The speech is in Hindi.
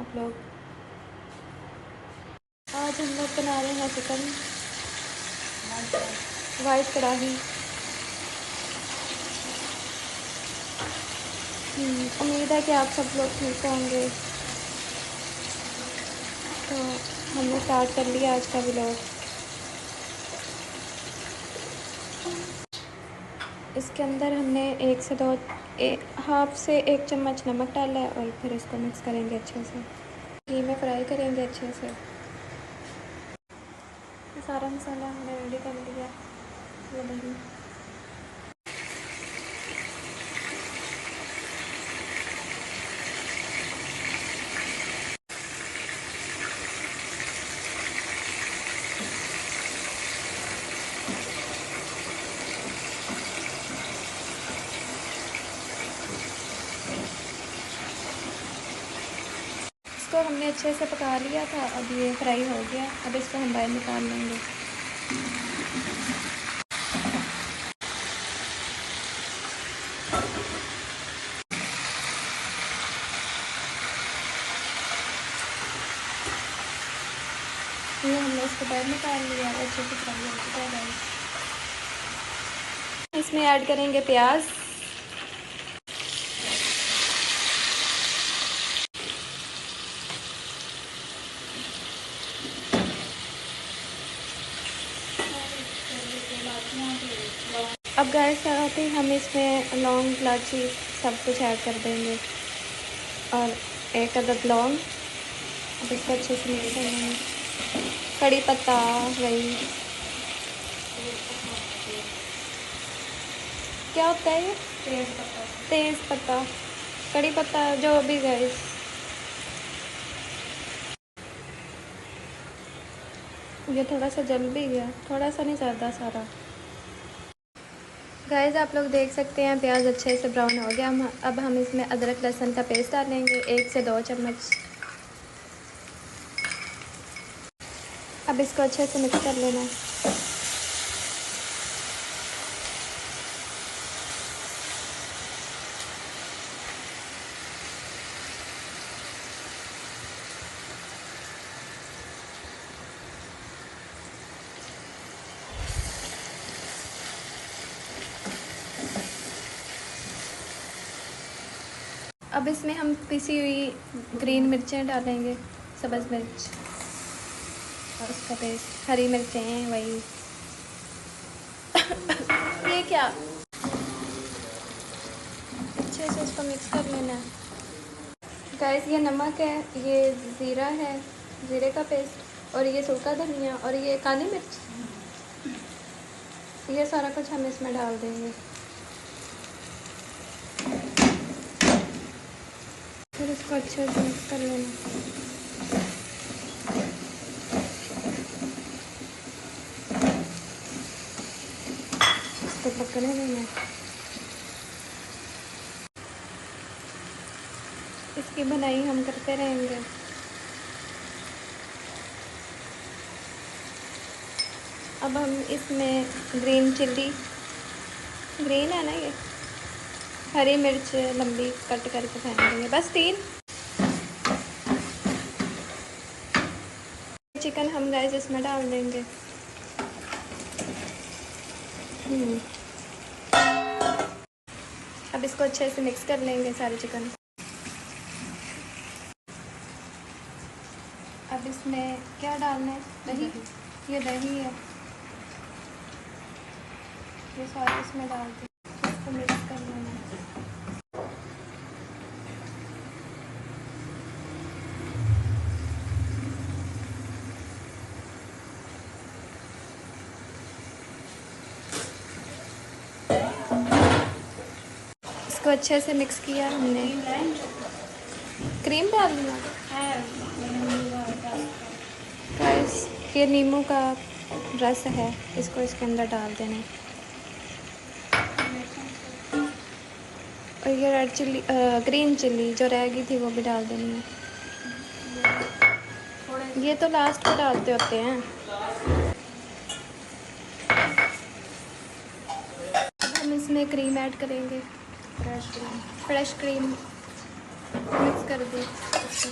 आप लोग। आज हम लोग बना रहे हैं चिकन वाइट कढ़ाई। उम्मीद है कि आप सब लोग ठीक होंगे। तो हमने स्टार्ट कर लिया आज का व्लॉग। इसके अंदर हमने हाफ से 1 चम्मच नमक डाला है और फिर इसको मिक्स करेंगे अच्छे से। घी में फ्राई करेंगे अच्छे से। सारा मसाला हमने रेडी कर लिया। ये दही, इसको हमने अच्छे से पका लिया था। अब ये फ्राई हो गया। अब इसको हम बाहर निकाल लेंगे। ये हमने इसको बाहर निकाल लिया और अच्छे से फ्राई हो चुका है। इसमें ऐड करेंगे प्याज, अब गैस आते ही हम इसमें लौंग इलायची सब कुछ ऐड कर देंगे और 1 अदद लौंग। अब इसको अच्छे से मिक्स कर लेंगे। कड़ी पत्ता, वही क्या होता है ये? तेज़ पत्ता, कड़ी पत्ता, जो भी गैस। ये थोड़ा सा जल भी गया, थोड़ा सा नहीं, ज़्यादा सारा। गाइस आप लोग देख सकते हैं प्याज अच्छे से ब्राउन हो गया। अब हम इसमें अदरक लहसुन का पेस्ट डालेंगे 1 से 2 चम्मच। अब इसको अच्छे से मिक्स कर लेना है। अब इसमें हम पिसी हुई ग्रीन मिर्चें डालेंगे, सब्ज़ मिर्च और उसका पेस्ट, हरी मिर्चें, वही ये क्या, अच्छे से इसको मिक्स कर लेना है। गाइस ये नमक है, ये ज़ीरा है, ज़ीरे का पेस्ट, और ये सूखा धनिया, और ये काली मिर्च, ये सारा कुछ हम इसमें डाल देंगे। फिर इसको अच्छे से मिक्स कर लेना। इसको पकने देना। इसकी बनाई हम करते रहेंगे। अब हम इसमें ग्रीन चिल्ली, ग्रीन है ना ये, हरी मिर्च लंबी कट करके फेंक देंगे, बस 3। चिकन हम गाइस इसमें डाल देंगे। अब इसको अच्छे से मिक्स कर लेंगे सारे चिकन। अब इसमें क्या डालना है? दही। ये दही है, ये सारे इसमें डाल दें। इसको मिक्स कर लेना है। इसको अच्छे से मिक्स किया हमने। क्रीम डाल दिया। गाइस ये नींबू का रस है, इसको इसके अंदर डाल देना। और ये रेड चिल्ली, ग्रीन चिल्ली जो रह गई थी वो भी डाल देनी है। ये तो लास्ट में डालते होते हैं। अब हम इसमें क्रीम ऐड करेंगे, फ्रेश क्रीम मिक्स कर दी अच्छे से।